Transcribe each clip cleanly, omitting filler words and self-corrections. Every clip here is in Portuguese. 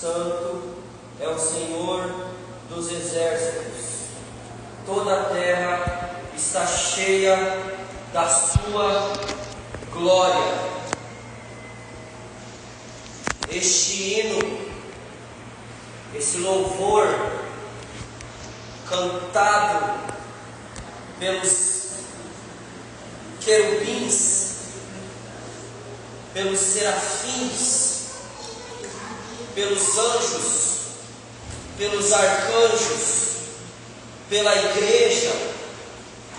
Santo é o Senhor dos exércitos. Toda a terra está cheia da sua glória. Este hino, esse louvor cantado pelos querubins, pelos serafins, pelos anjos, pelos arcanjos, pela igreja,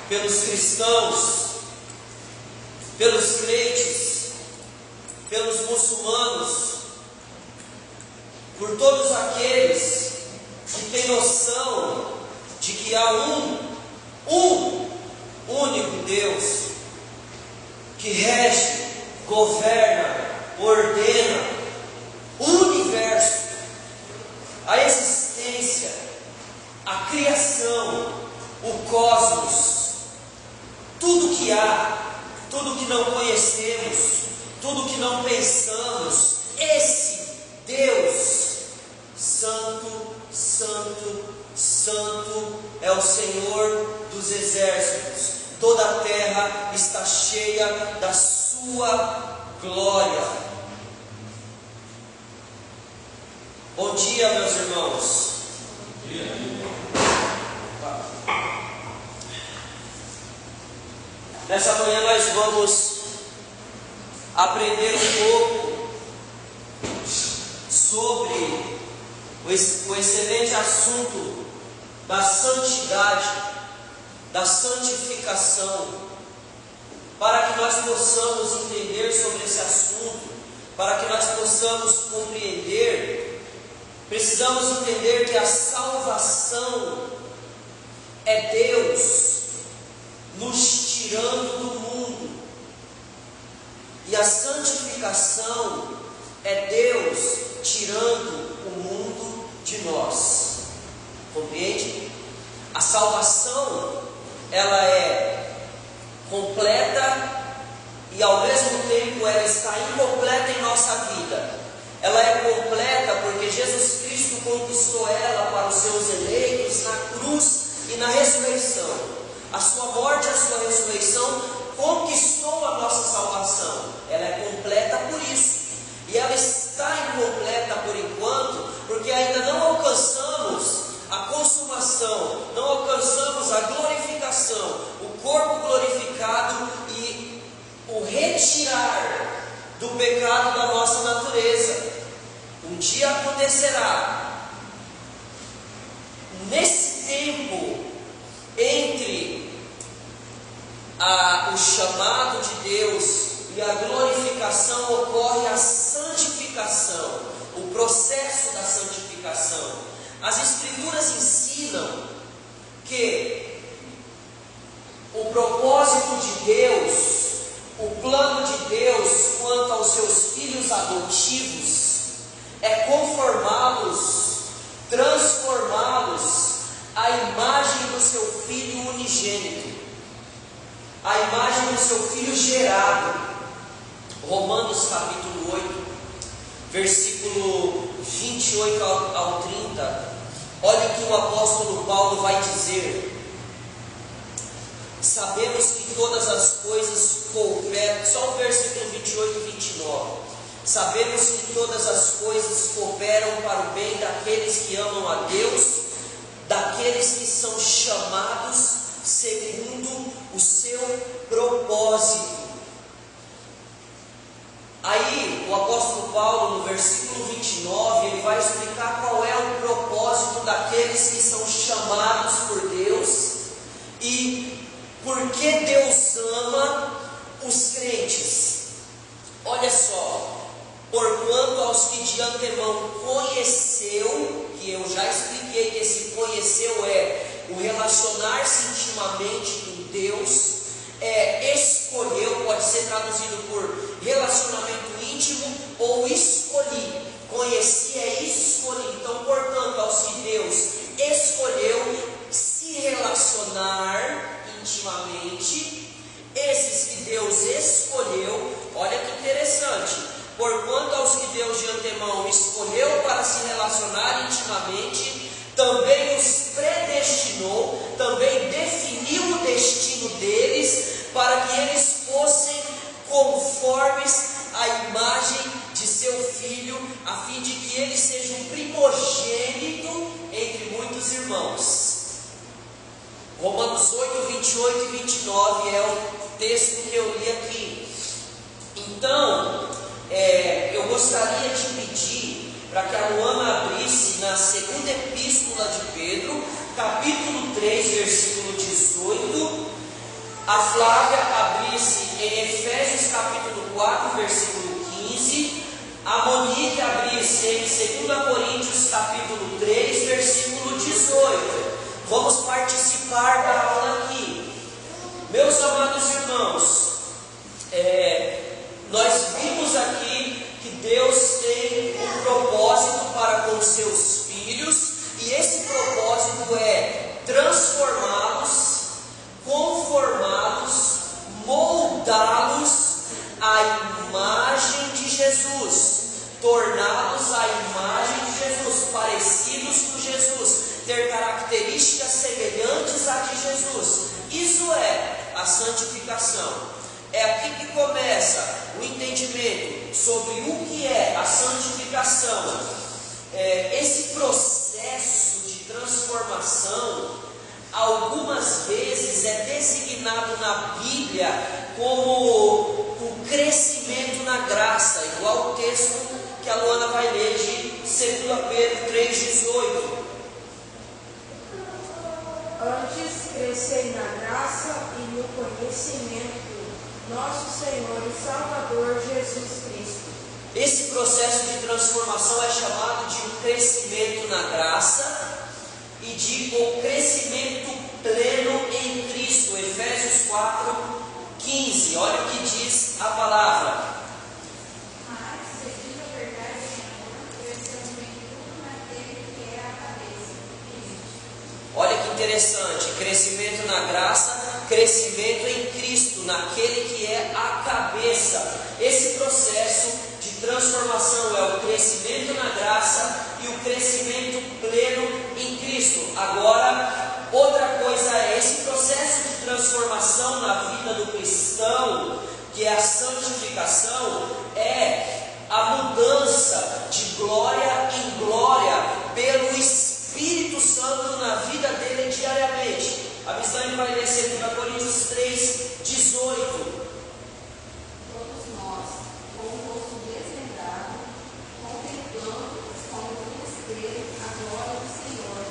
pelos cristãos, pelos crentes, pelos muçulmanos, por todos aqueles que têm noção de que há um único Deus que rege, governa, ordena o universo, a existência, a criação, o cosmos, tudo que há, tudo que não conhecemos, tudo que não pensamos. Esse Deus Santo, Santo, Santo é o Senhor dos exércitos. Toda a terra está cheia da sua glória. Bom dia, meus irmãos. Bom dia. Nessa manhã nós vamos aprender um pouco sobre o excelente assunto da santidade, da santificação. Para que nós possamos entender sobre esse assunto, para que nós possamos compreender, precisamos entender que a salvação é Deus nos tirando do mundo, e a santificação é Deus tirando o mundo de nós. Compreende? A salvação, ela é completa e ao mesmo tempo ela está incompleta em nossa vida. Ela é completa porque Jesus Cristo conquistou ela para os seus eleitos na cruz e na ressurreição. A sua morte e a sua ressurreição conquistou a nossa salvação. Ela é completa por isso. E ela está incompleta por enquanto, porque ainda não alcançamos a consumação, não alcançamos a glorificação, o corpo glorificado e o retirar do pecado da nossa natureza. Um dia acontecerá. Nesse tempo entre o chamado de Deus e a glorificação, ocorre a santificação, o processo da santificação. As Escrituras ensinam que o propósito de Deus, o plano de Deus quanto aos seus filhos adotivos, é conformá-los, transformá-los à imagem do seu Filho unigênito, à imagem do seu Filho gerado. Romanos capítulo 8, versículo 28 ao 30, olha o que o apóstolo Paulo vai dizer. Sabemos que todas as coisas cooperam, só o versículo 28 e 29. Sabemos que todas as coisas cooperam para o bem daqueles que amam a Deus, daqueles que são chamados segundo o seu propósito. Aí o apóstolo Paulo, no versículo 29, ele vai explicar qual é o propósito daqueles que são chamados por Deus e por que Deus ama os crentes. Olha só: porquanto aos que de antemão conheceu, que eu já expliquei que esse conheceu é o relacionar-se intimamente com Deus, escolheu, pode ser traduzido por relacionamento íntimo ou escolhi. Conheci é escolhi. Então, portanto, aos que Deus escolheu se relacionar intimamente, esses que Deus escolheu, olha que interessante, porquanto aos que Deus de antemão escolheu para se relacionar relacionar intimamente, também os predestinou, também definiu o destino deles, para que eles fossem conformes à imagem de seu Filho, a fim de que ele seja um primogênito entre muitos irmãos. Romanos 8, 28 e 29 é o texto que eu li aqui. Então, eu gostaria de pedir para que a Luana abrisse na segunda epístola de Pedro, capítulo 3, versículo 18. A Flávia abrisse em Efésios capítulo 4, versículo 15. A Monique abrisse em 2 Coríntios capítulo 3, versículo 18. Vamos participar da aula aqui. Meus amados irmãos, nós vimos aqui que Deus tem um propósito para com seus filhos, e esse propósito é transformá-los, conformá-los, moldá-los à imagem de Jesus, torná-los à imagem de Jesus, parecidos com Jesus, ter características semelhantes à de Jesus. Isso é a santificação. É aqui que começa o entendimento sobre o que é a santificação. Esse processo de transformação, algumas vezes é designado na Bíblia como o crescimento na graça, igual o texto que a Luana vai ler de 2 Pedro 3,18. Antes crescei na graça e no conhecimento do nosso Senhor e Salvador Jesus Cristo. Esse processo de transformação é chamado de um crescimento na graça e de um crescimento pleno em Cristo. Efésios 4, 15. Olha o que diz a palavra. Mas, seguindo a verdade em amor, crescemos em tudo naquele que é a cabeça, Cristo. Olha que interessante, crescimento na graça, crescimento em Cristo, naquele que é a cabeça. Esse processo de transformação é o crescimento na graça e o crescimento pleno em Cristo. Agora, outra coisa é esse processo de transformação na vida do cristão, que é a santificação, é a mudança de glória em glória pelo Espírito Santo na vida dele diariamente. A Visane vai ler 2 Coríntios 3, 18. Todos nós, com o rosto desvendado, contemplando com um espelho a glória do Senhor,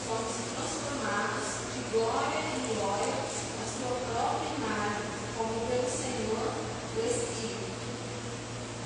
somos transformados de glória em glória na sua própria imagem, como pelo Senhor do Espírito.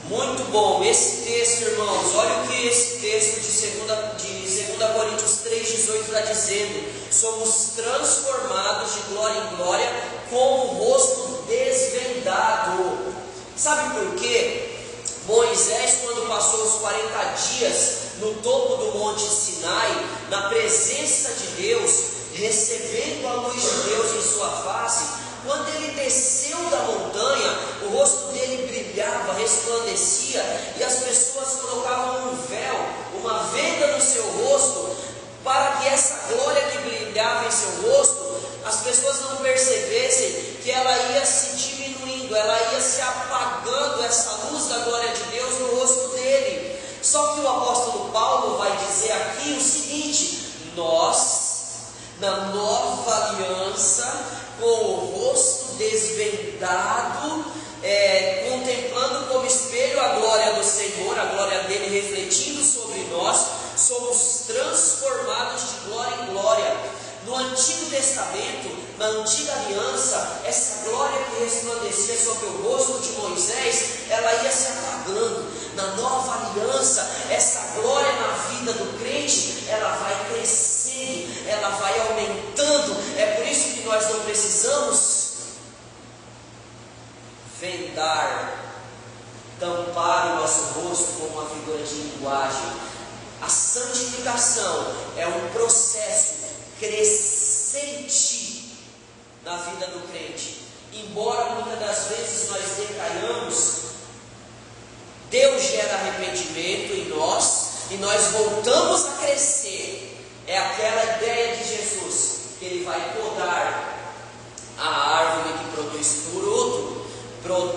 Muito bom, esse texto, irmãos, olha o que esse texto de 2 Coríntios 3,18 está dizendo. Somos transformados de glória em glória com o rosto desvendado. Sabe por quê? Moisés, quando passou os 40 dias no topo do monte Sinai, na presença de Deus, recebendo a luz de Deus em sua face, quando ele desceu da montanha, o rosto dele brilhava, resplandecia, e as pessoas colocavam um véu, uma venda no seu rosto, para que essa glória que brilhava em seu rosto, as pessoas não percebessem que ela ia se diminuindo, ela ia se apagando, essa luz da glória de Deus no rosto dele. Só que o apóstolo Paulo vai dizer aqui o seguinte: nós, na nova aliança, com o rosto desvendado, contemplando como espelho a glória do Senhor, a glória dele refletindo sobre nós, somos transformados de glória em glória. No Antigo Testamento, na Antiga Aliança, essa glória que resplandecia sobre o rosto de Moisés, ela ia se apagando. Na Nova Aliança, essa glória na vida do crente, ela vai crescendo, ela vai aumentando. É por isso que nós não precisamos vendar, tampar o nosso rosto com uma figura de linguagem. A santificação é um processo crescente na vida do crente. Embora muitas das vezes nós decaiamos, Deus gera arrependimento em nós, e nós voltamos a crescer, é aquela ideia de Jesus, que Ele vai podar a árvore que produz fruto,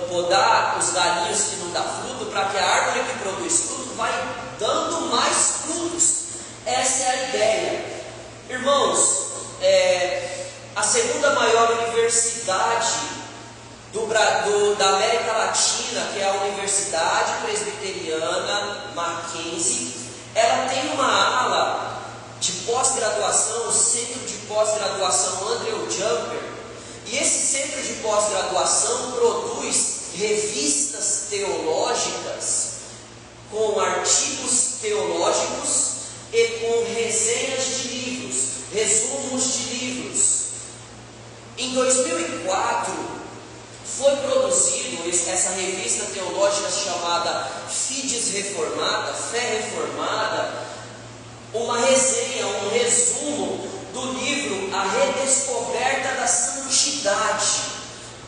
podar os galhinhos que não dá fruto, para que a árvore que produz fruto vai dando mais frutos. Essa é a ideia. Irmãos, a segunda maior universidade da América Latina, que é a Universidade Presbiteriana Mackenzie, ela tem uma ala de pós-graduação, o Centro de Pós-Graduação Andrew Jumper, e esse centro de pós-graduação produz revistas teológicas com artigos teológicos e com resenhas de livros, resumos de livros. Em 2004 foi produzido essa revista teológica chamada Fides Reformada, Fé Reformada, uma resenha, um resumo do livro A Redescoberta da Santidade,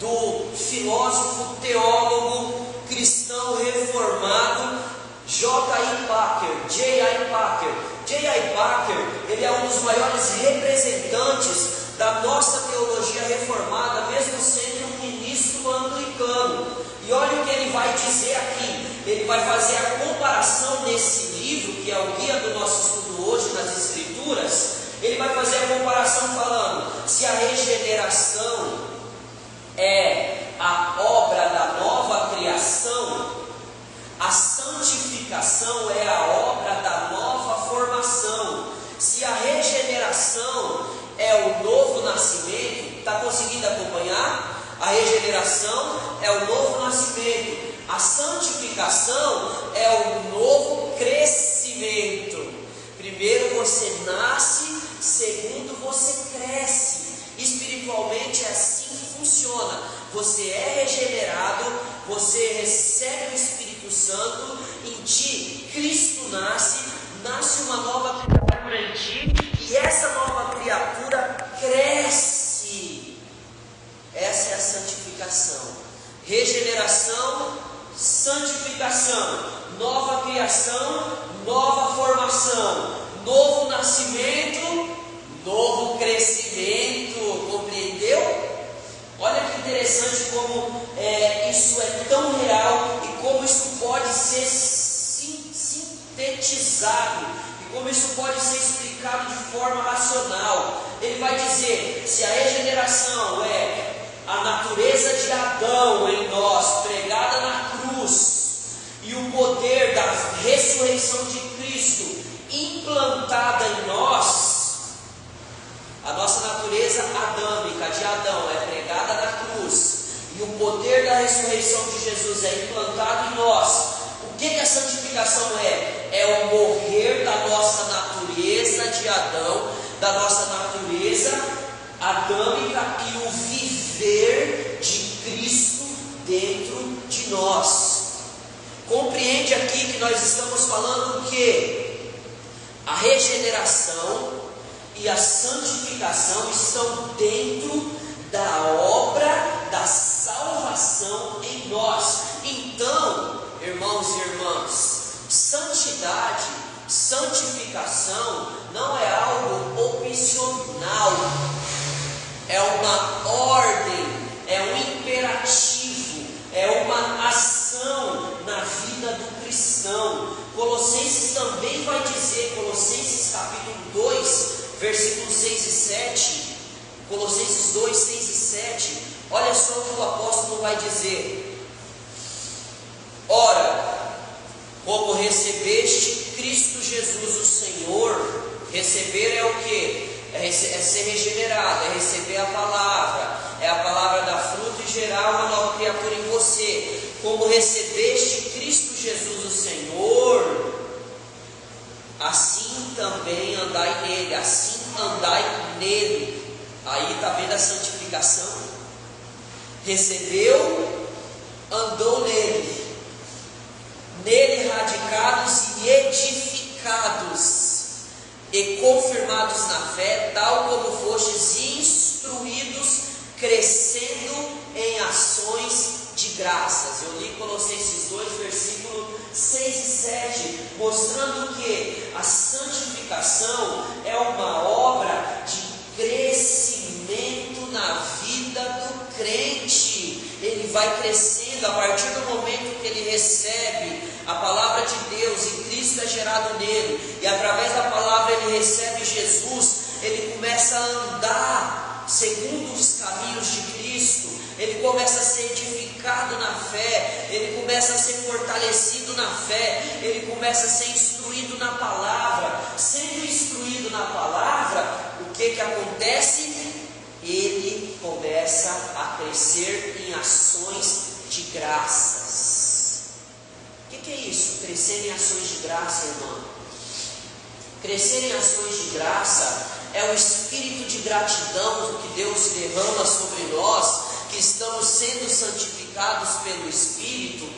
do filósofo, teólogo, cristão reformado J.I. Packer. J.I. Packer, ele é um dos maiores representantes da nossa teologia reformada, mesmo sendo um ministro anglicano. E olha o que ele vai dizer aqui. Ele vai fazer a comparação nesse livro, que é o guia do nosso estudo hoje nas Escrituras. Ele vai fazer a comparação falando: se a regeneração é a obra da nova criação, a santificação é a obra da nova formação. Se a regeneração é o novo nascimento, está conseguindo acompanhar? A regeneração é o novo nascimento, a santificação é o novo crescimento. Primeiro você nasce, segundo você cresce. Espiritualmente é assim que funciona. Você é regenerado, você recebe o Espírito Santo, em ti Cristo nasce uma nova criatura em ti, e essa nova criatura cresce. Essa é a santificação. Regeneração, santificação, nova criação, nova formação, novo nascimento, novo crescimento. Compreendeu? Olha que interessante como isso é tão real e como isso pode ser sintetizado e como isso pode ser explicado de forma racional. Ele vai dizer: se a regeneração é a natureza de Adão em nós, pregada na cruz, e o poder da ressurreição de Cristo implantada em nós, a nossa natureza adâmica de Adão é pregada na cruz, e o poder da ressurreição de Jesus é implantado em nós. O que a santificação é? É o morrer da nossa natureza de Adão, da nossa natureza adâmica, e o viver de Cristo dentro de nós. Compreende aqui que nós estamos falando o quê? A regeneração e a santificação estão dentro da obra da salvação em nós. Então, irmãos e irmãs, santidade, santificação não é algo opcional, é uma ordem, é um imperativo, é uma ação na vida do cristão. Colossenses também vai dizer, Colossenses capítulo 2, versículos 6 e 7, Colossenses 2, 6 e 7, olha só o que o apóstolo vai dizer: ora, como recebeste Cristo Jesus o Senhor, receber é o que? É ser regenerado, é receber a palavra, é a palavra dar fruto e gerar uma nova criatura em você. Como recebeste Cristo Jesus o Senhor, assim também andai nele, assim andai nele. Aí está vendo a santificação? Recebeu, andou nele, nele radicados e edificados, e confirmados na fé, tal como fostes instruídos, crescendo em ações de graças. Eu li Colossenses 2, versículos 6 e 7, mostrando que a santificação é uma obra de crescimento na vida do crente. Ele vai crescendo a partir do momento que ele recebe a palavra de Deus e Cristo é gerado nele, e através da palavra ele recebe Jesus. Ele começa a andar segundo os caminhos de Cristo, ele começa a ser edificado na fé, ele começa a ser fortalecido na fé, ele começa a ser instruído na palavra. Sendo instruído na palavra, o que acontece? Ele começa a crescer em ações de graças. O que é isso? Crescer em ações de graça, irmão. Crescer em ações de graça é o espírito de gratidão que Deus derrama sobre nós, que estamos sendo santificados pelo Espírito.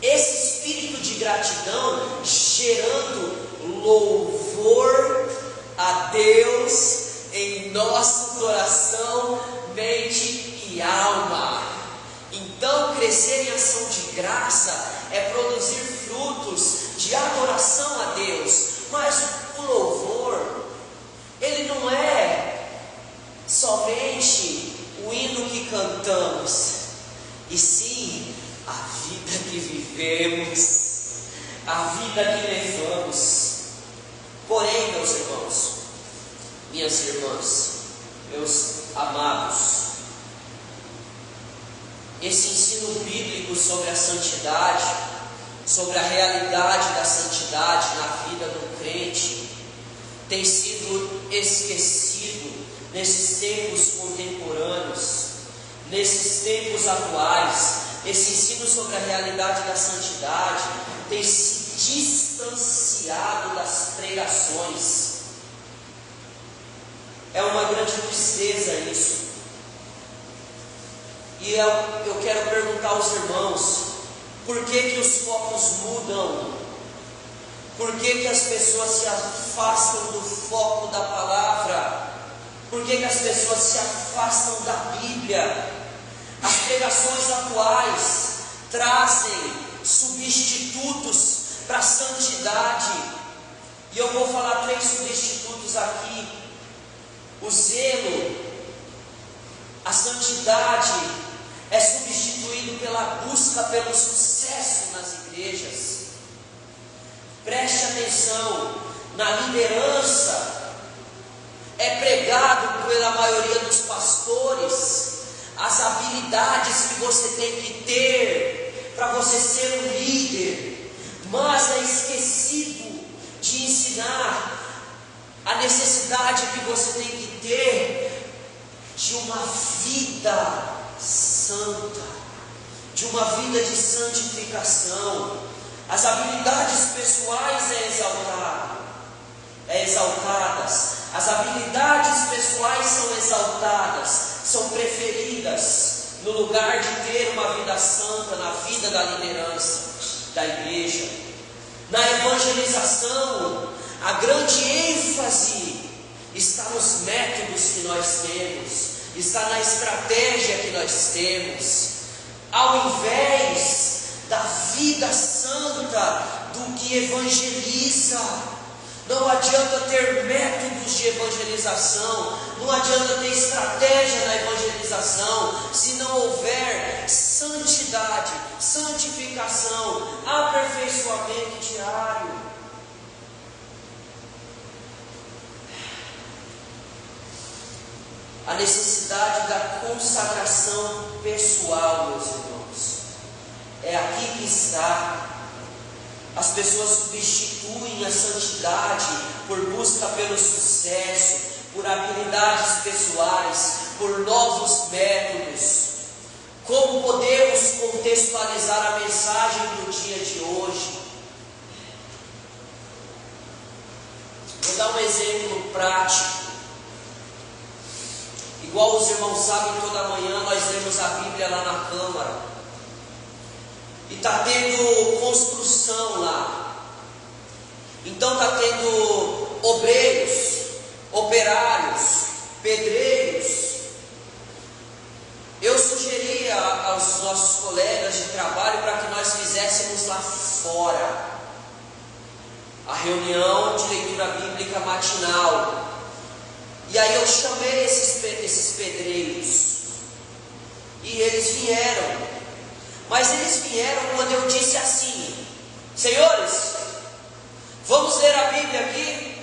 Esse espírito de gratidão gerando louvor a Deus em nosso coração, mente e alma. Então, crescer em ação de graça é produzir frutos de adoração a Deus. Mas o louvor, ele não é somente o hino que cantamos, e sim a vida que vivemos, a vida que levamos. Porém, meus irmãos, minhas irmãs, meus amados, esse ensino bíblico sobre a santidade, sobre a realidade da santidade na vida do crente, tem sido esquecido nesses tempos contemporâneos, nesses tempos atuais. Esse ensino sobre a realidade da santidade tem se distanciado das pregações. É uma grande tristeza isso. E eu quero perguntar aos irmãos, por que os focos mudam? Por que as pessoas se afastam do foco da palavra? Por que as pessoas se afastam da Bíblia? As pregações atuais trazem substitutos para a santidade. E eu vou falar 3 substitutos aqui: o zelo, a santidade é substituído pela busca pelo sucesso nas igrejas. Preste atenção, na liderança é pregado pela maioria dos pastores as habilidades que você tem que ter para você ser um líder, mas é esquecido de ensinar a necessidade que você tem que ter de uma vida santa, de uma vida de santificação. As habilidades pessoais exaltadas, as habilidades pessoais são exaltadas, são preferidas no lugar de ter uma vida santa na vida da liderança da igreja. Na evangelização, a grande ênfase está nos métodos que nós temos, está na estratégia que nós temos, ao invés da vida santa do que evangeliza. Não adianta ter métodos de evangelização, não adianta ter estratégia na evangelização, se não houver santidade, santificação, aperfeiçoamento diário. A necessidade da consagração pessoal, meus irmãos, é aqui que está. As pessoas substituem a santidade por busca pelo sucesso, por habilidades pessoais, por novos métodos. Como podemos contextualizar a mensagem do dia de hoje? Vou dar um exemplo prático. Igual os irmãos sabem, toda manhã nós lemos a Bíblia lá na Câmara. E está tendo construção lá. Então está tendo obreiros, operários, pedreiros. Eu sugeri aos nossos fizemos lá fora a reunião de leitura bíblica matinal. E aí eu chamei esses pedreiros e eles vieram. Mas eles vieram quando eu disse assim: senhores, vamos ler a Bíblia aqui?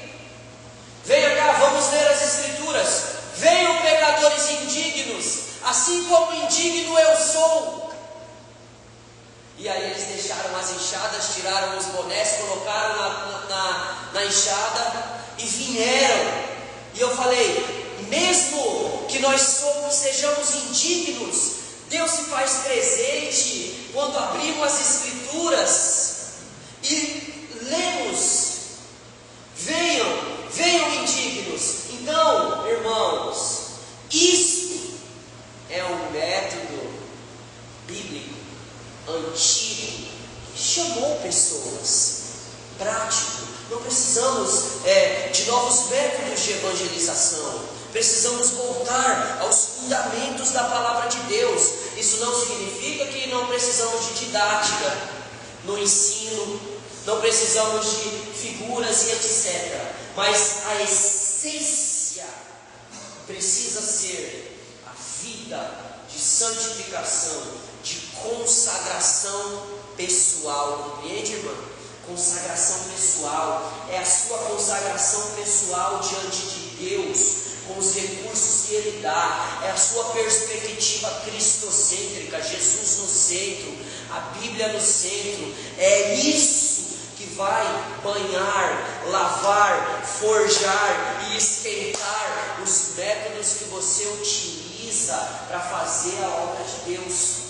Venha cá, vamos ler as Escrituras. Venham, pecadores indignos, assim como indigno eu sou. E aí eles deixaram as enxadas, tiraram os bonés, colocaram na enxada e vieram. E eu falei: mesmo que nós sejamos indignos, Deus se faz presente quando abrimos as Escrituras e lemos. Venham indignos. Então, irmãos, isto é um método bíblico antigo que chamou pessoas, prático. Não precisamos de novos métodos de evangelização. Precisamos voltar aos fundamentos da palavra de Deus. Isso não significa que não precisamos de didática no ensino, não precisamos de figuras e etc. Mas a essência precisa ser a vida de santificação, de consagração pessoal. Compreende, irmã? Consagração pessoal é a sua consagração pessoal diante de Deus, com os recursos que Ele dá. É a sua perspectiva cristocêntrica, Jesus no centro, a Bíblia no centro. É isso que vai banhar, lavar, forjar e esquentar os métodos que você utiliza para fazer a obra de Deus.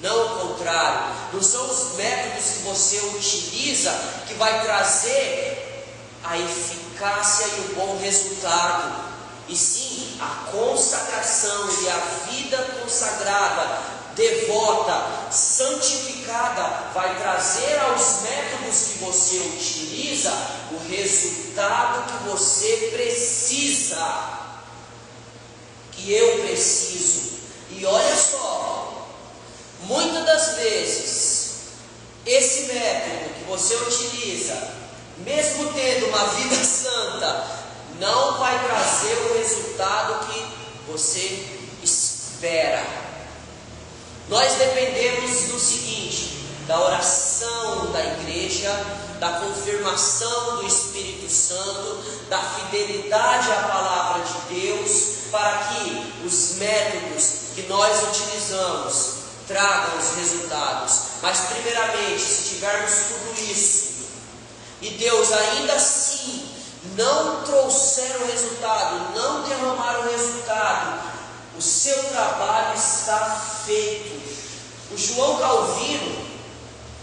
Não o contrário, não são os métodos que você utiliza que vai trazer a eficácia e o bom resultado, e sim a consagração e a vida consagrada, devota, santificada, vai trazer aos métodos que você utiliza o resultado que você precisa, que eu preciso. E olha só, muitas das vezes, esse método que você utiliza, mesmo tendo uma vida santa, não vai trazer o resultado que você espera. Nós dependemos do seguinte: da oração da igreja, da confirmação do Espírito Santo, da fidelidade à palavra de Deus, para que os métodos que nós utilizamos tragam os resultados. Mas primeiramente, se tivermos tudo isso e Deus ainda assim não trouxer o resultado, não derramar o resultado, o seu trabalho está feito. O João Calvino,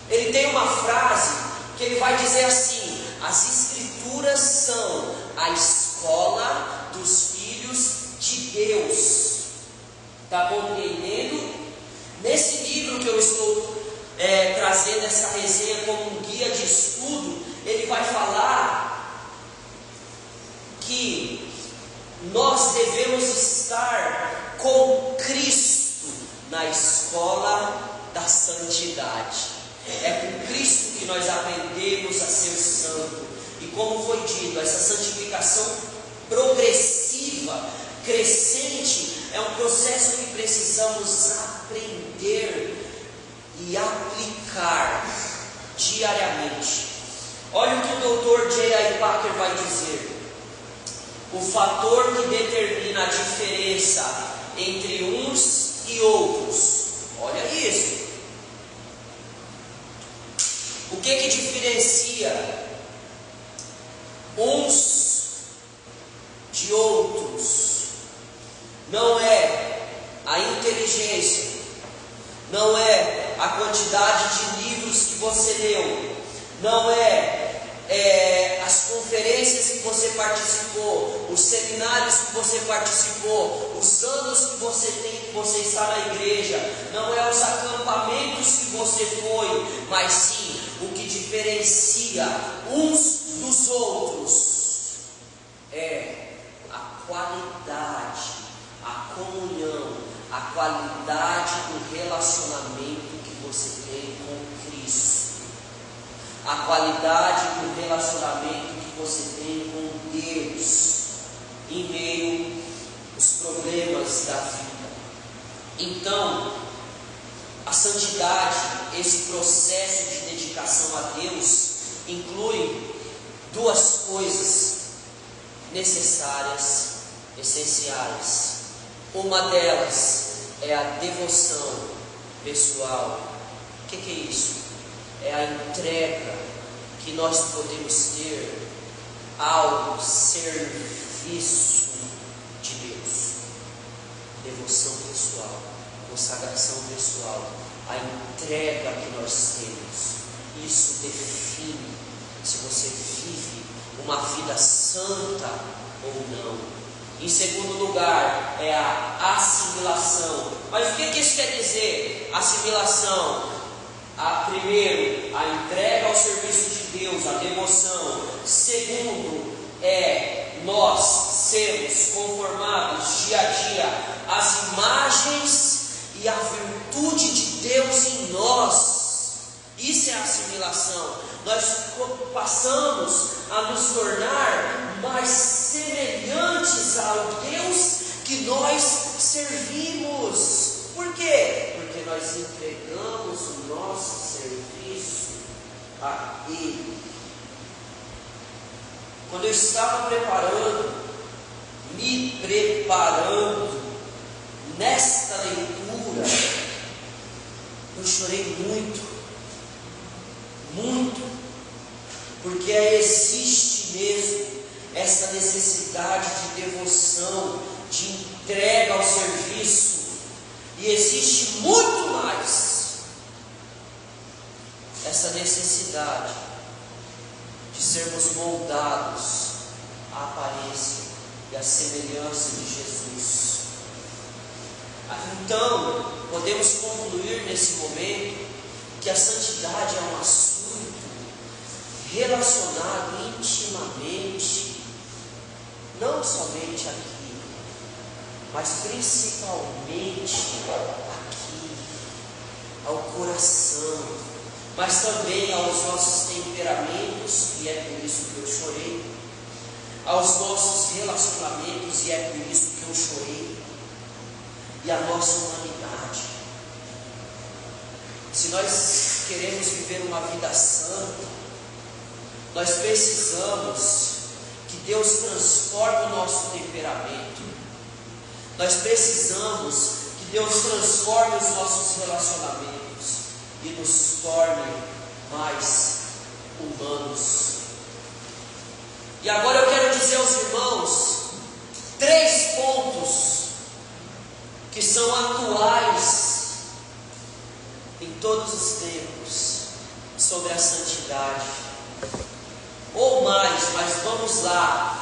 ele tem uma frase que ele vai dizer assim: as Escrituras são a escola dos filhos de Deus. Está compreendendo? Nesse livro que eu estou trazendo essa resenha como um guia de estudo, ele vai falar que nós devemos estar com Cristo na escola da santidade. É com Cristo que nós aprendemos a ser santo. E como foi dito, essa santificação progressiva, crescente, é um processo que precisamos aprender e aplicar diariamente. Olha o que o Dr. J.I. Packer vai dizer: o fator que determina a diferença entre uns e outros. Olha isso. O que diferencia uns de outros não é a inteligência, não é a quantidade de livros que você leu, não é as conferências que você participou, os seminários que você participou, os anos que você tem, que você está na igreja, não é os acampamentos que você foi, mas sim o que diferencia uns dos outros é a qualidade, a comunhão, a qualidade do relacionamento que você tem com Cristo. a qualidade do relacionamento que você tem com Deus em meio aos problemas da vida. Então, a santidade, esse processo de dedicação a Deus, inclui duas coisas necessárias, essenciais. Uma delas é a devoção pessoal. O que é isso? É a entrega que nós podemos ter ao serviço de Deus. Devoção pessoal, consagração pessoal, a entrega que nós temos. Isso define se você vive uma vida santa ou não. Em segundo lugar, é a assimilação. Mas o que isso quer dizer? Assimilação. Primeiro, a entrega ao serviço de Deus, a devoção. Segundo, nós sermos conformados dia a dia às imagens e à virtude de Deus em nós. Isso é a assimilação. Nós passamos a nos tornar mais semelhantes ao Deus que nós servimos. Por quê? Porque nós entregamos o nosso serviço a Ele. Quando eu estava me preparando nesta leitura, eu chorei muito, porque existe mesmo essa necessidade de devoção, de entrega ao serviço, e existe muito mais essa necessidade de sermos moldados à aparência e à semelhança de Jesus. Então, podemos concluir nesse momento que a santidade é um assunto relacionado intimamente, não somente aqui, mas principalmente aqui, ao coração, mas também aos nossos temperamentos, e é por isso que eu chorei, aos nossos relacionamentos, e é por isso que eu chorei, e à nossa humanidade. Se nós queremos viver uma vida santa, nós precisamos que Deus transforme o nosso temperamento. Nós precisamos que Deus transforme os nossos relacionamentos e nos torne mais humanos. E agora eu quero dizer aos irmãos 3 pontos que são atuais em todos os tempos sobre a santidade. Ou mais, mas vamos lá.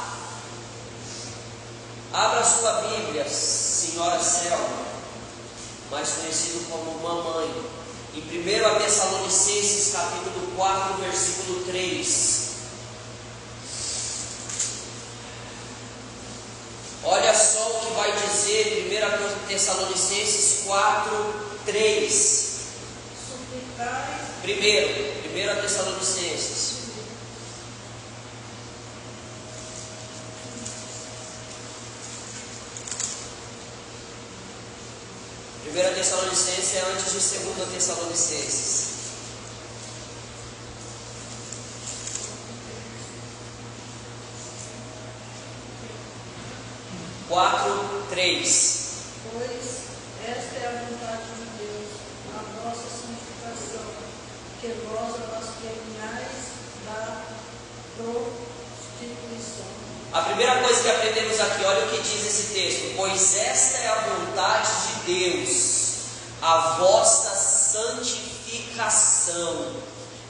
Abra sua Bíblia, senhora Selma, mais conhecido como mamãe, em 1 Tessalonicenses capítulo 4, versículo 3. Olha só o que vai dizer 1 Tessalonicenses 4, 3. Primeiro, 1 Tessalonicenses. Primeira Tessalonicenses é antes de 2 Tessalonicenses. 4, 3. Pois esta é a vontade de Deus, a vossa santificação, que vós abstenhais da prostituição. A primeira coisa que aprendemos aqui, olha o que diz esse texto: pois esta é a vontade de Deus, a vossa santificação.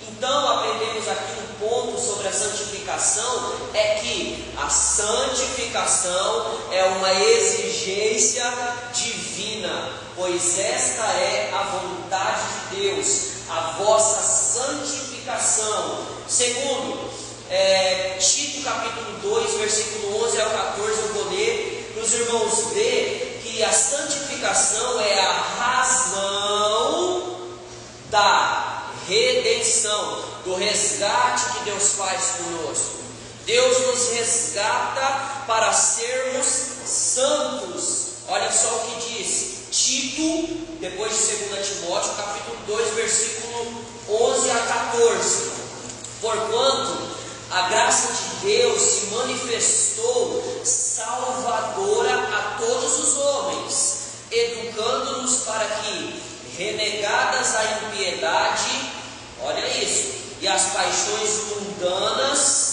Então aprendemos aqui um ponto sobre a santificação, é que a santificação é uma exigência divina, pois esta é a vontade de Deus, a vossa santificação. Segundo, Tito capítulo 2, versículo 11 ao 14, eu vou ler para os irmãos ver que a santificação é a razão da redenção. do resgate que Deus faz conosco. Deus nos resgata para sermos santos. Olha só o que diz Tito, depois de 2 Timóteo, capítulo 2, versículo 11 a 14. Porquanto a graça de Deus se manifestou salvadora a todos os homens, educando-nos para que, renegadas a impiedade, olha isso, e as paixões mundanas,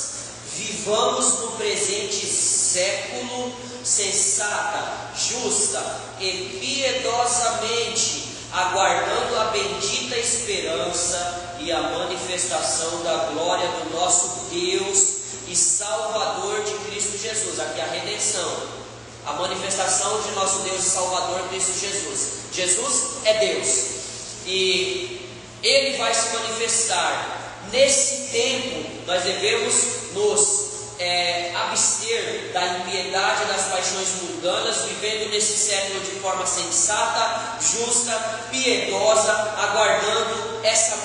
vivamos no presente século sensata, justa e piedosamente, aguardando a bendita esperança e a manifestação da glória do nosso Deus e Salvador de Cristo Jesus. Aqui a redenção, a manifestação de nosso Deus e Salvador Cristo Jesus. Jesus é Deus e Ele vai se manifestar. Nesse tempo nós devemos nos abster da impiedade, das paixões mundanas, vivendo nesse século de forma sensata, justa, piedosa, aguardando essa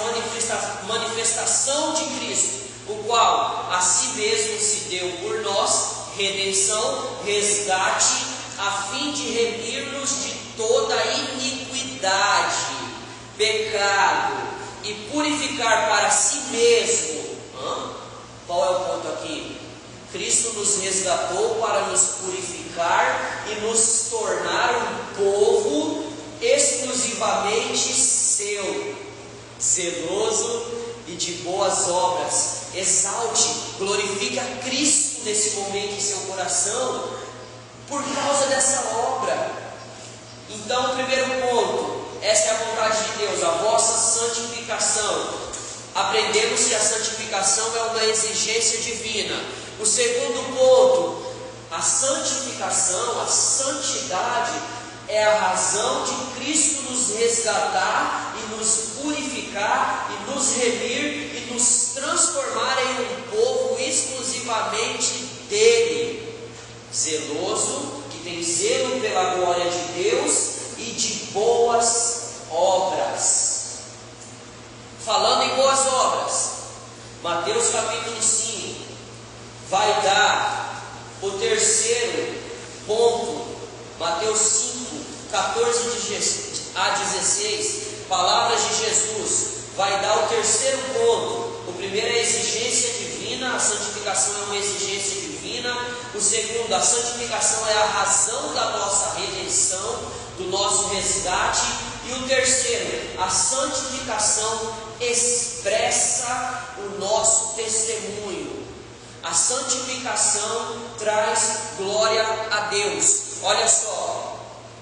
manifestação de Cristo, o qual a si mesmo se deu por nós, redenção, resgate, a fim de remir-nos de toda iniquidade, pecado, e purificar para si mesmo. Qual é o ponto aqui? Cristo nos resgatou para nos purificar e nos tornar um povo exclusivamente seu, zeloso e de boas obras. Exalte, glorifique a Cristo nesse momento em seu coração, por causa dessa obra. Então, primeiro ponto, essa é a vontade de Deus, a vossa santificação. Aprendemos que a santificação é uma exigência divina. O segundo ponto, a santificação, a santidade, é a razão de Cristo nos resgatar e nos purificar e nos remir e nos transformar em um povo exclusivamente dele, zeloso, que tem zelo pela glória de Deus e de boas obras. Falando em boas obras, Mateus capítulo 5 vai dar o terceiro ponto. Mateus 5, 14 a 16, palavras de Jesus, vai dar o terceiro ponto. O primeiro é a exigência divina, a santificação é uma exigência divina. O segundo, a santificação é a razão da nossa redenção, do nosso resgate. E o terceiro, a santificação expressa o nosso testemunho. A santificação traz glória a Deus. Olha só,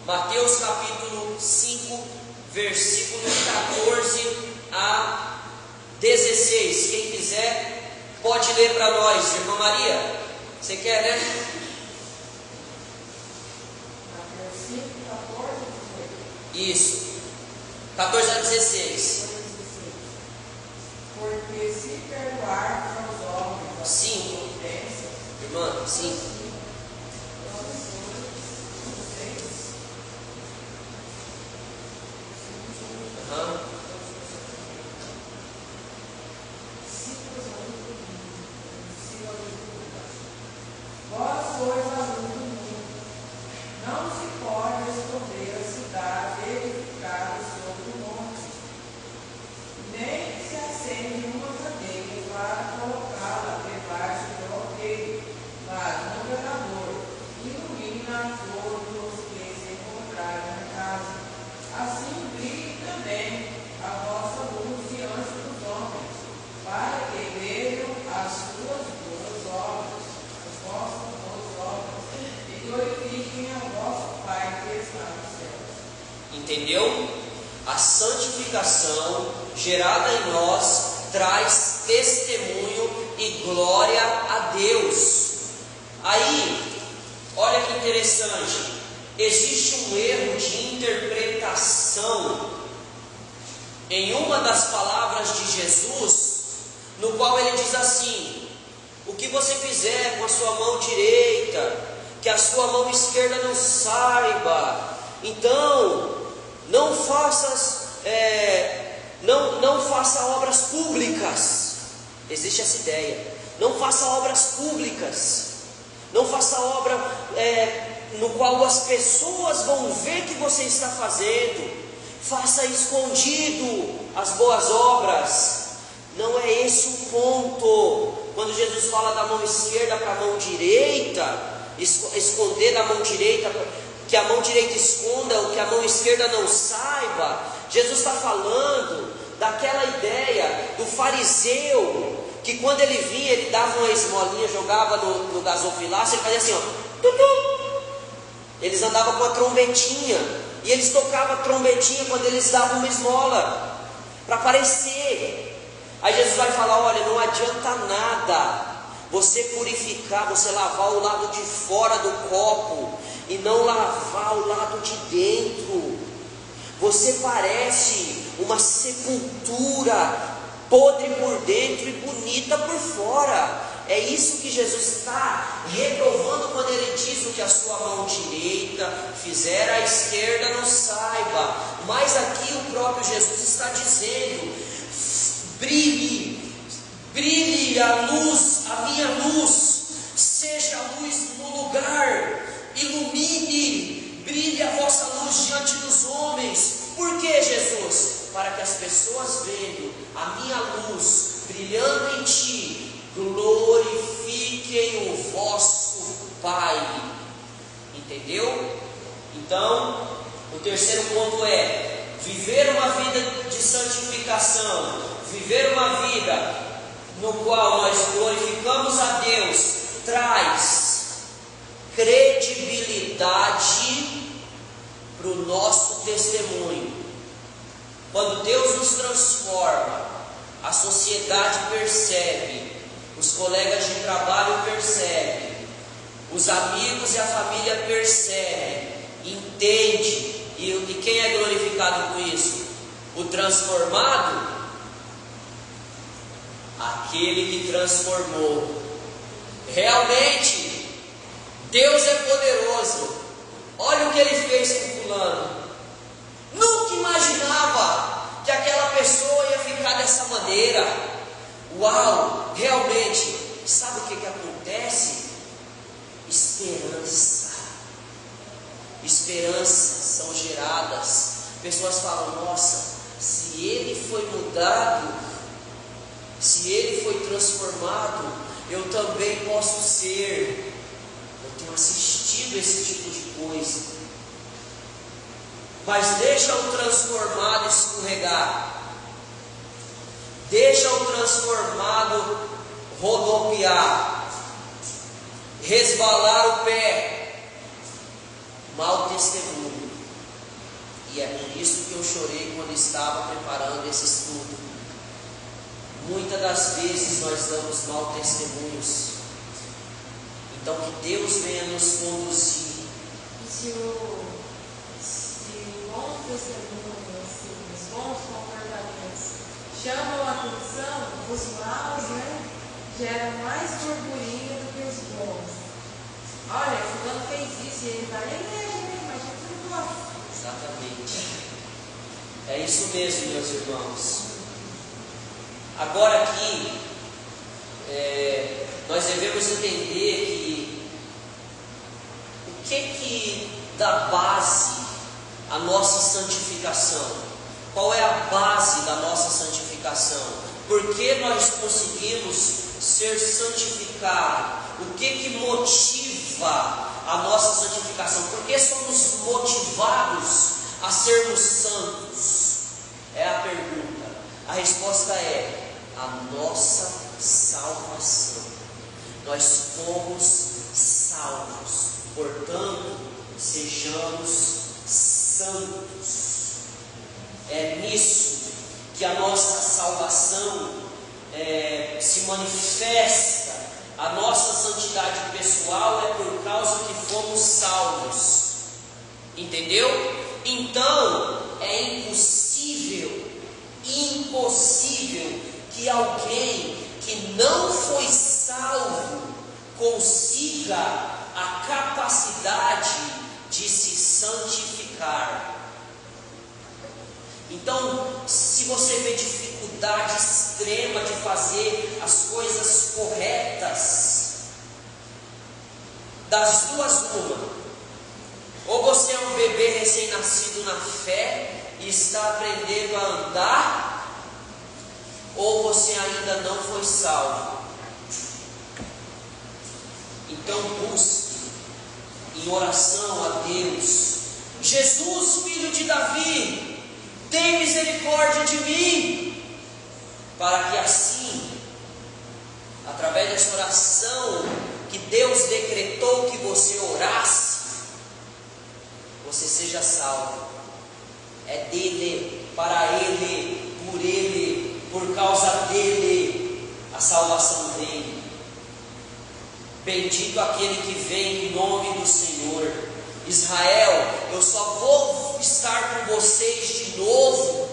Mateus capítulo 5, versículo 14 a 16. Quem quiser pode ler para nós. Irmã Maria, você quer, né? Mateus 5, 14 a 16. Isso, 14 a 16. Porque se perdoar aos homens as 5. suas ofensas, Irmã, 5. Vós sois a luz do mundo. Não se pode esconder a cidade edificada sobre o monte, nem se acende uma candeia para colocá-la debaixo do alqueire, mas no velador, ilumina todos os que se encontrarem na casa. Assim brilhe também a vossa luz diante dos homens, para que vejam as suas boas obras, as vossas boas obras, e glorifiquem a vosso Pai que está nos céus. Entendeu? A santificação gerada em nós traz testemunho e glória a Deus. Aí, olha que interessante, existe um erro de interpretação em uma das palavras de Jesus, no qual ele diz assim: o que você fizer com a sua mão direita, que a sua mão esquerda não saiba. Então, não faça obras públicas. Existe essa ideia. Não faça obras públicas. Não faça obra no qual as pessoas vão ver que você está fazendo. Faça escondido as boas obras. Não é esse o ponto. Quando Jesus fala da mão esquerda para a mão direita, esconder da mão direita, que a mão direita esconda o que a mão esquerda não saiba, Jesus está falando daquela ideia do fariseu, que quando ele vinha, ele dava uma esmolinha, jogava no gasofilácio, ele fazia assim, ó, tutu. Eles andavam com a trombetinha, e eles tocavam a trombetinha quando eles davam uma esmola, para aparecer. Aí Jesus vai falar, olha, não adianta nada você purificar, você lavar o lado de fora do copo, e não lavar o lado de dentro. Você parece uma sepultura, podre por dentro e bonita por fora. É isso que Jesus está reprovando quando ele diz: o que a sua mão direita fizer, a esquerda não saiba. Mas aqui o próprio Jesus está dizendo: brilhe, brilhe a luz, a minha luz, seja a luz no lugar, ilumine, brilhe a vossa luz diante dos homens. Por que, Jesus? Para que as pessoas vendo a minha luz brilhando em ti, glorifiquem o vosso Pai. Entendeu? Então, o terceiro ponto é viver uma vida de santificação, viver uma vida no qual nós glorificamos a Deus, traz credibilidade para o nosso testemunho. Quando Deus nos transforma, a sociedade percebe, os colegas de trabalho percebem, os amigos e a família percebem, entende. E quem é glorificado com isso? O transformado? Aquele que transformou. Realmente, Deus é poderoso. Olha o que Ele fez com fulano. Nunca imaginava que aquela pessoa ia ficar dessa maneira. Uau, realmente. Sabe o que acontece? Esperanças são geradas. Pessoas falam: nossa, se ele foi mudado, se ele foi transformado, eu também posso ser. Eu tenho assistido esse tipo de coisa. Mas deixa o transformado escorregar, deixa o transformado rodopiar, resvalar o pé. Mau testemunho. E é por isso que eu chorei quando estava preparando esse estudo. Muitas das vezes nós damos mau testemunhos. Então que Deus venha nos conduzir. Se bons testemunhos, os bons comportamentos chamam a atenção, os maus, geram mais burburinho do que os bons. Olha, fulano fez isso e ele vai na igreja, mas a gente não gosta. Exatamente. É isso mesmo, meus irmãos. Agora aqui, nós devemos entender que dá base à nossa santificação. Qual é a base da nossa santificação? Por que nós conseguimos ser santificados? O que motiva a nossa santificação? Por que somos motivados a sermos santos? É a pergunta. A resposta é a nossa salvação. Nós fomos salvos, portanto, sejamos santos. É nisso que a nossa salvação se manifesta. A nossa santidade pessoal é por causa que fomos salvos. Entendeu? Então é impossível que alguém que não foi salvo consiga a capacidade de se santificar. Então, se você vê dificuldades extrema de fazer as coisas corretas. Das duas, uma. Ou você é um bebê recém-nascido na fé e está aprendendo a andar, ou você ainda não foi salvo. Então busque em oração a Deus: Jesus, filho de Davi, tem misericórdia de mim, para que assim, através dessa oração que Deus decretou que você orasse, você seja salvo. É dele, para ele, por causa dele, a salvação vem. Bendito aquele que vem em nome do Senhor. Israel, eu só vou estar com vocês de novo,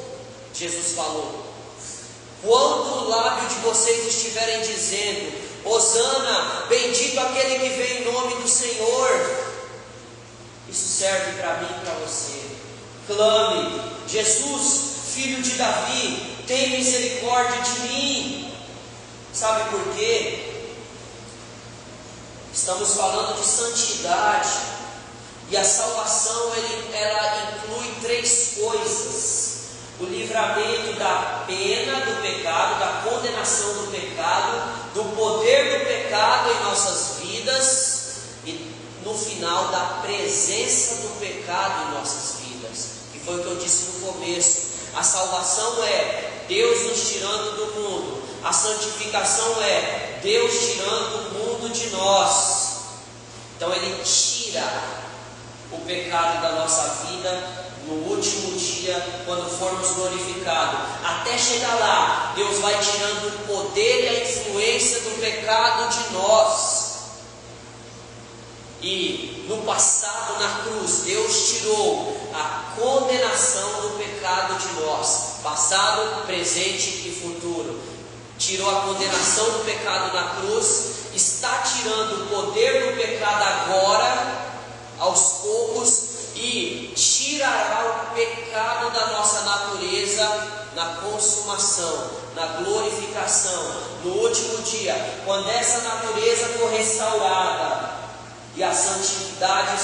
Jesus falou, quando o lábio de vocês estiverem dizendo: Hosana, bendito aquele que vem em nome do Senhor. Isso serve para mim e para você. Clame: Jesus, filho de Davi, tem misericórdia de mim. Sabe por quê? Estamos falando de santidade, e a salvação ela inclui três coisas: o livramento da pena do pecado, da condenação do pecado, do poder do pecado em nossas vidas, e no final da presença do pecado em nossas vidas, que foi o que eu disse no começo. A salvação é Deus nos tirando do mundo, a santificação é Deus tirando o mundo de nós. Então Ele tira o pecado da nossa vida no último dia, quando formos glorificados. Até chegar lá, Deus vai tirando o poder e a influência do pecado de nós. E no passado, na cruz, Deus tirou a condenação do pecado de nós, passado, presente e futuro. Tirou a condenação do pecado na cruz, está tirando o poder do pecado agora, aos poucos, e tirará o pecado da nossa natureza na consumação, na glorificação, no último dia, quando essa natureza for restaurada e a santidade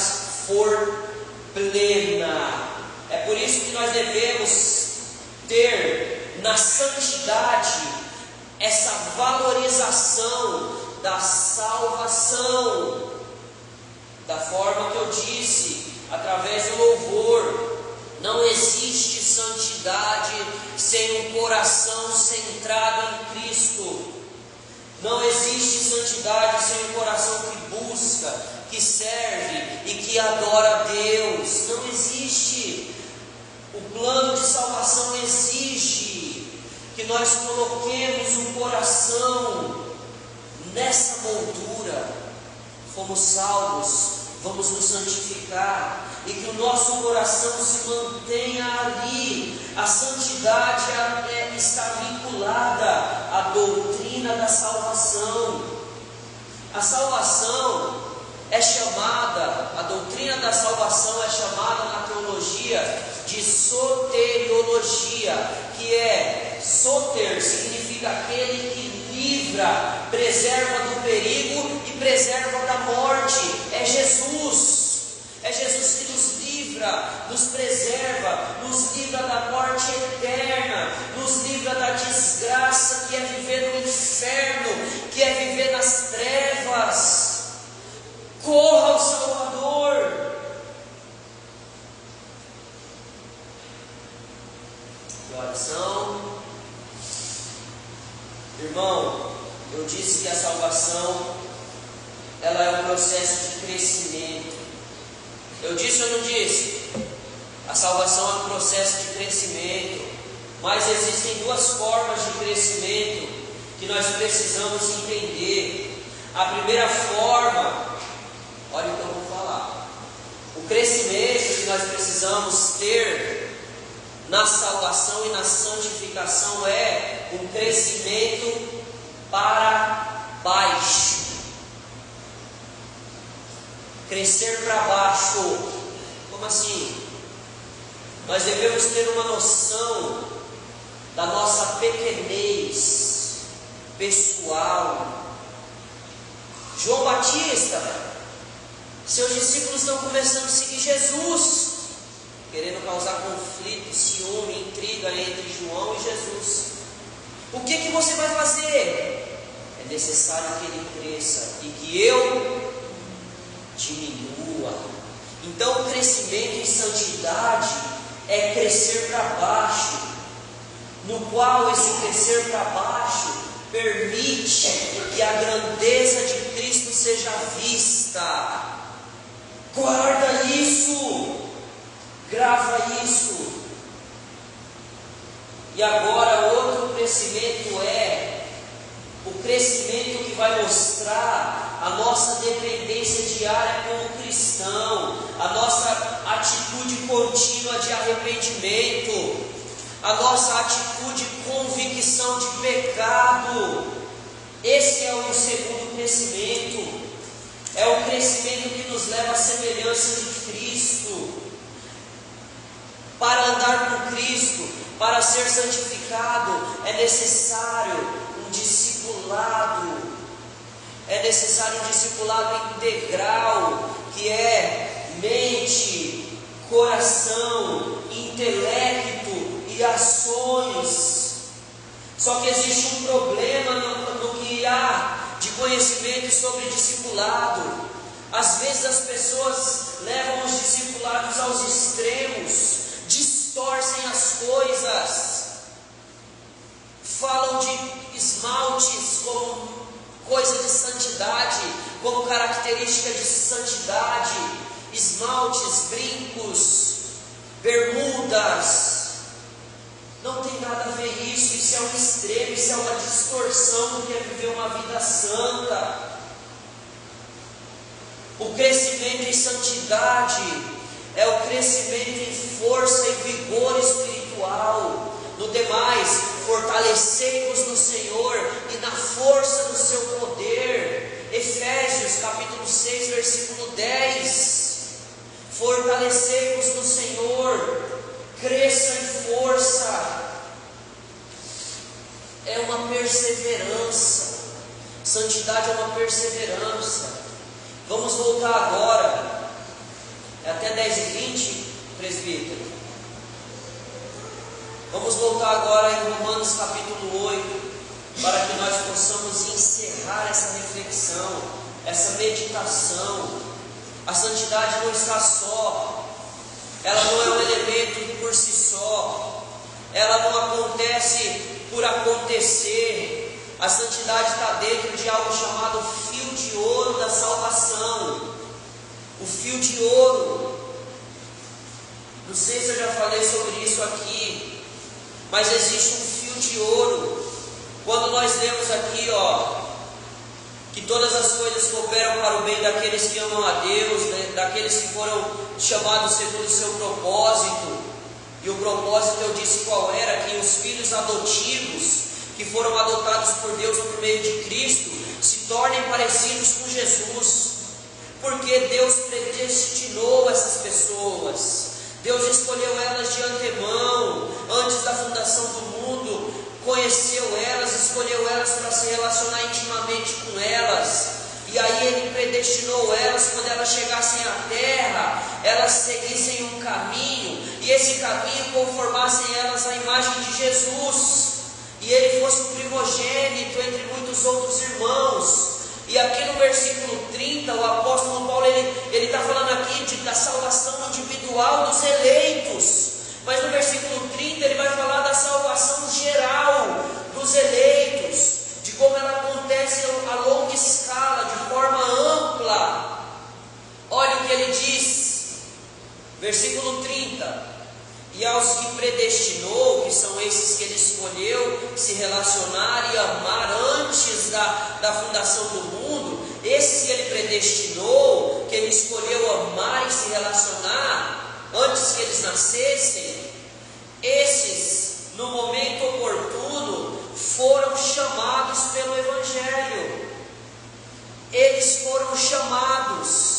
for plena. É por isso que nós devemos ter na santidade essa valorização da salvação, da forma que eu disse, através do louvor. Não existe santidade sem um coração centrado em Cristo. Não existe santidade sem um coração que busca, que serve e que adora a Deus. Não existe. O plano de salvação exige que nós coloquemos o coração nessa moldura. Fomos salvos, vamos nos santificar, e que o nosso coração se mantenha ali. A santidade está vinculada à doutrina da salvação. A salvação é chamada, a doutrina da salvação é chamada na teologia de soteriologia, que é soter, significa aquele que livra, preserva do perigo e preserva da morte. É Jesus que nos livra, nos preserva, nos livra da morte eterna, nos livra da desgraça que é viver no inferno, que é viver nas trevas. Corra ao Salvador. Que oração. Irmão, eu disse que a salvação ela é um processo de crescimento. Eu disse ou não disse? A salvação é um processo de crescimento, mas existem duas formas de crescimento que nós precisamos entender. A primeira forma, olha o que eu vou falar. O crescimento que nós precisamos ter na salvação e na santificação é um crescimento para baixo. Crescer para baixo. Como assim? Nós devemos ter uma noção da nossa pequenez pessoal. João Batista, seus discípulos estão começando a seguir Jesus, querendo causar conflito, ciúme, intriga entre João e Jesus. O que você vai fazer? É necessário que ele cresça e que eu diminua. Então o crescimento em santidade é crescer para baixo, no qual esse crescer para baixo permite que a grandeza de Cristo seja vista. Guarda isso, grava isso. E agora outro crescimento é o crescimento que vai mostrar a nossa dependência diária como cristão, a nossa atitude contínua de arrependimento, a nossa atitude de convicção de pecado. Esse é o segundo crescimento. É o crescimento que nos leva à semelhança de Cristo. Para andar com Cristo, para ser santificado, é necessário um discipulado. É necessário um discipulado integral, que é mente, coração, intelecto e ações. Só que existe um problema no que há de conhecimento sobre discipulado. Às vezes as pessoas levam os discipulados aos extremos, distorcem as coisas, falam de esmaltes como coisa de santidade, como característica de santidade, esmaltes, brincos, bermudas. Não tem nada a ver isso é um extremo, isso é uma distorção do que é viver uma vida santa. O crescimento em santidade é o crescimento em força e vigor espiritual. No demais, fortalecei-vos no Senhor e na força do seu poder. Efésios capítulo 6, versículo 10. Fortalecei-vos no Senhor, cresça em força. É uma perseverança. Santidade é uma perseverança. Vamos voltar agora, é até 10h20, presbítero. Vamos voltar agora em Romanos capítulo 8, para que nós possamos encerrar essa reflexão, essa meditação. A santidade não está só, ela não é um elemento por si só, ela não acontece por acontecer. A santidade está dentro de algo chamado fio de ouro da salvação. O fio de ouro, não sei se eu já falei sobre isso aqui, mas existe um fio de ouro. Quando nós lemos aqui, que todas as coisas cooperam para o bem daqueles que amam a Deus, daqueles que foram chamados segundo o seu propósito. E o propósito, eu disse qual era: que os filhos adotivos, que foram adotados por Deus por meio de Cristo, se tornem parecidos com Jesus, porque Deus predestinou essas pessoas, Deus escolheu elas de antemão, antes da fundação do mundo, conheceu elas, escolheu elas para se relacionar intimamente com elas, e aí Ele predestinou elas, quando elas chegassem à terra, elas seguissem um caminho, e esse caminho conformassem elas à imagem de Jesus, e ele fosse o primogênito entre muitos outros irmãos. E aqui no versículo 30, o apóstolo Paulo, ele está falando aqui da salvação individual dos eleitos, mas no versículo 30 ele vai falar da salvação geral dos eleitos, de como ela acontece a longa escala, de forma ampla. Olha o que ele diz, versículo 30: e aos que predestinou, que são esses que ele escolheu se relacionar e amar antes da fundação do mundo, esses que ele predestinou, que ele escolheu amar e se relacionar antes que eles nascessem, esses, no momento oportuno, foram chamados pelo Evangelho. Eles foram chamados.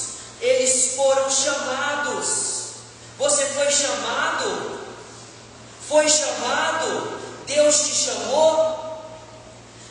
Você foi chamado Deus te chamou?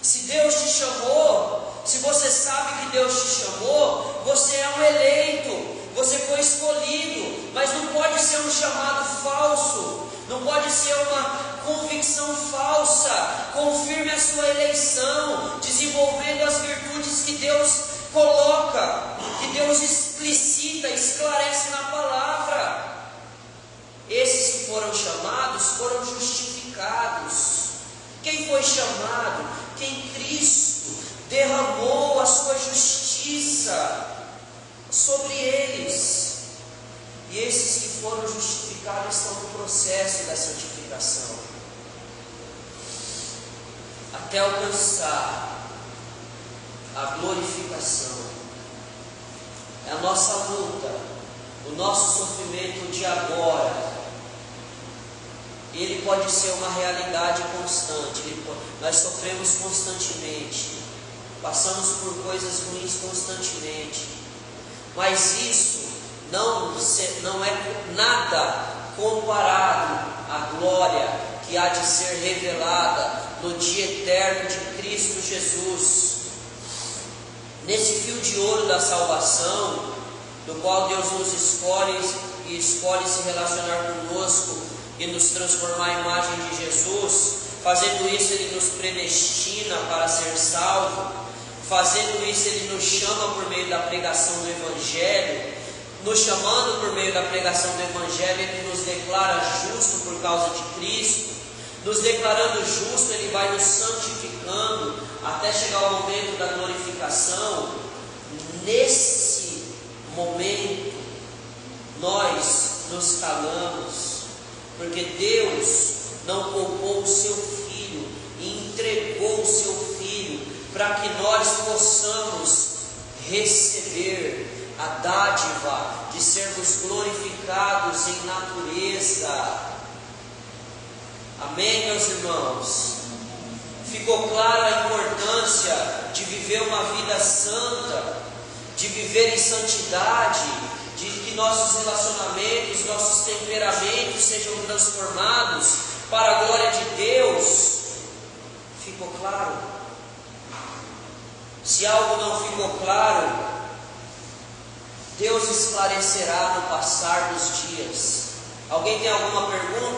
Se Deus te chamou, se você sabe que Deus te chamou, você é um eleito, você foi escolhido, mas não pode ser um chamado falso, não pode ser uma convicção falsa. Confirme a sua eleição, desenvolvendo as virtudes que Deus coloca, que Deus explicita, esclarece na palavra. Esses que foram chamados foram justificados. Quem foi chamado? Quem Cristo derramou a sua justiça sobre eles. E esses que foram justificados estão no processo da santificação, até alcançar a glorificação. É a nossa luta, o nosso sofrimento de agora. Ele pode ser uma realidade constante. Nós sofremos constantemente, passamos por coisas ruins constantemente, mas isso não é nada comparado à glória que há de ser revelada no dia eterno de Cristo Jesus. Nesse fio de ouro da salvação, no qual Deus nos escolhe e escolhe se relacionar conosco e nos transformar à imagem de Jesus. Fazendo isso, Ele nos predestina para ser salvo. Fazendo isso, Ele nos chama por meio da pregação do Evangelho. Nos chamando por meio da pregação do Evangelho, Ele nos declara justo por causa de Cristo. Nos declarando justo, Ele vai nos santificando até chegar ao momento da glorificação. Nesse momento, nós nos calamos, porque Deus não poupou o seu Filho e entregou o seu Filho para que nós possamos receber a dádiva de sermos glorificados em natureza. Amém, meus irmãos? Ficou clara a importância de viver uma vida santa, de viver em santidade, de que nossos relacionamentos, nossos temperamentos sejam transformados para a glória de Deus. Ficou claro? Se algo não ficou claro, Deus esclarecerá no passar dos dias. Alguém tem alguma pergunta?